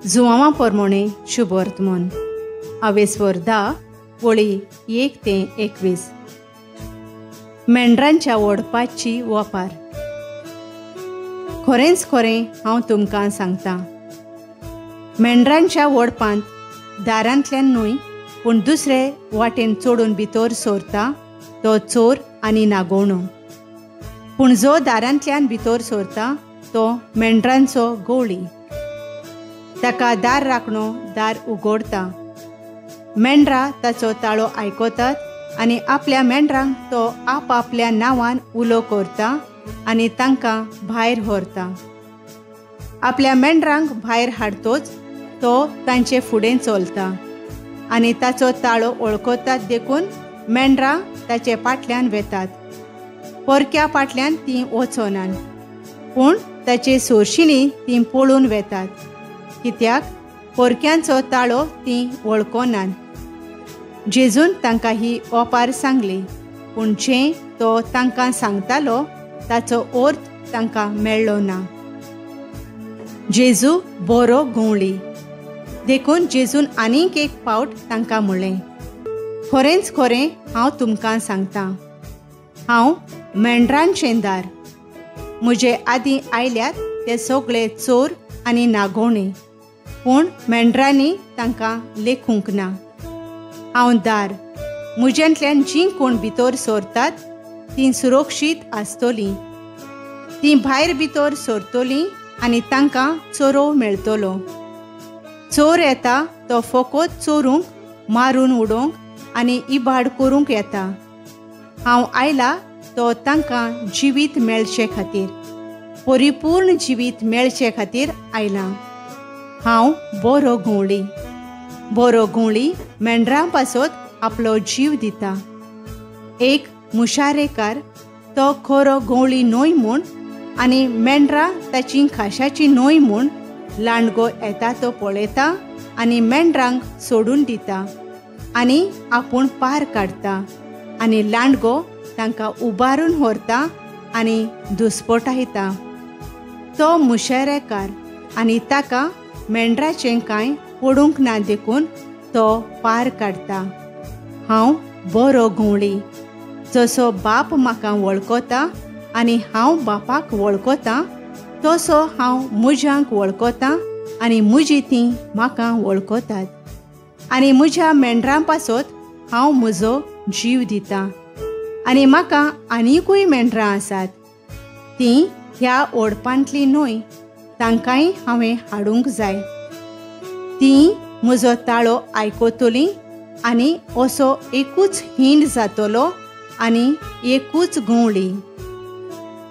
जुवांवा पोरमोणे शुभ वर्तमान आवेसवर 10 वळी 1 ते 21. मेंढरांच्या ओडपाची वापर. खरेंच खरें हांव तुमकां सांगतां, मेंढरांच्या ओडपांत दारांतल्यान न्हय पूण दुसरे वाटेन चोडून भितर सोरता तो चोर आनी नागोवणो. पूण जो दारांतल्यान भितर सोरता तो मेंढरांचो गवळी. ताका दार राखणो दार उगडटा. मेंढरां ताचो ताळो आयकतात आनी आपल्या मेंढरांक तो आपल्या नांवान उलो करता आनी तांकां भायर व्हरता. आपल्या मेंढरांक भायर हाडटोच तो तांचे फुडें चलता आनी ताचो ताळो वळखतात देखून मेंढरां ताचे फाटल्यान वेतात. पोरक्या फाटल्यान तीं वचनात पूण ताचे सोरशिणी तीं पळून वेतात, कित्याक पोरक्यांचो ताळो तीं वळखनात. जेजून तांकां ही ओपार सांगली, पूण जें तो तांकां सांगतालो ताचो अर्थ तांकां मेळ्ळो ना. जेजू बरो गवळी. देखून जेजून आनीक एक फावट तांकां म्हणलें, खरेंच खरें हांव तुमकां सांगतां, हांव मेंढरांचें दार. म्हजे आदीं आयल्यात ते सगळे चोर आनी नागोवणे, पूण मेंढरांनी तांकां लेखूंक ना. हांव दार. म्हज्यांतल्यान जीं कोण भितर सोरतात तीं सुरक्षीत आसतलीं. तीं भायर भितर सोरतलीं आनी तांकां चोरो मेळटलो. चोर येता तो फकत चोरूंक, मारून उडोवंक आनी इबाड करूंक येता. हांव आयला तो तांकां जिवीत मेळचे खातीर, परिपूर्ण जिवीत मेळचे खातीर आयलां. हांव बरो गवळी. बरो गवळी मेंढरां पासत आपलो जीव दिता. एक मुशारेकार तो खरो गवळी न्हय म्हूण आनी मेंढरां ताची खाशाची न्हय म्हूण लांडगो येता तो पळयता आनी मेंढरांक सोडून दिता आनी आपूण पार काडटा आनी लांडगो तांकां उबारून व्हरता आनी दुस्पटायता. तो मुशारेकार आनी ताका मेंढराचें कांय पडूंक ना देखून तो पार काडटा. हांव बरो गवळी. जसो बाप म्हाका वळखता आनी हांव बापाक वळखतां, तसो हांव म्हज्यांक वळखतां आनी म्हजीं तीं म्हाका वळखतात. आनी म्हज्या मेंढरां पासत हांव म्हजो जीव दितां. आनी म्हाका आनिकूय मेंढरां आसात. तीं ह्या ओडपांतलीं न्हय, तांकांय हांवें हाडूंक जाय. तीं म्हजो ताळो आयकतलीं आनी असो एकूच हिंड जातलो आनी एकूच गवळी.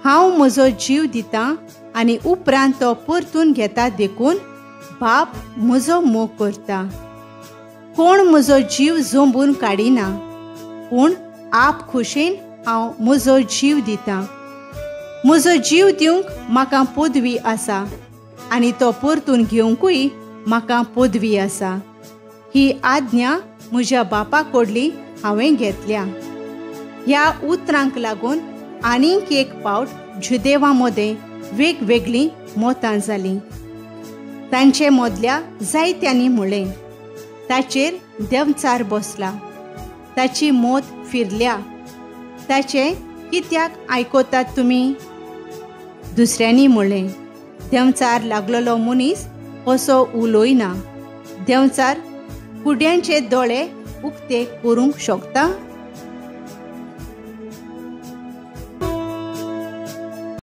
हांव म्हजो जीव दितां आनी उपरांत तो परतून घेता देखून बाप म्हजो मोग करता. कोण म्हजो जीव जोंबून काडिना, पूण आप खुशेन हांव म्हजो जीव दितां. म्हजो जीव दिवंक म्हाका पदवी आसा आनी तो परतून घेवंकूय म्हाका पदवी आसा. ही आज्ञा म्हज्या बापा कडली हांवें घेतल्या. ह्या उतरांक लागून आनीक एक फावट जुदेवां मदें वेगवेगळीं मोतां जालीं. तांचे मदल्या जायत्यांनी म्हणलें, ताचेर देंवचार बसला. ताची मोत फिरल्या. ताचें कित्याक आयकतात तुमी? दुसऱ्यांनी म्हणलें, देंवचार लागलेलो मनीस असो उलयना. देंवचार कुड्यांचे दोळे उक्ते करूंक शकता?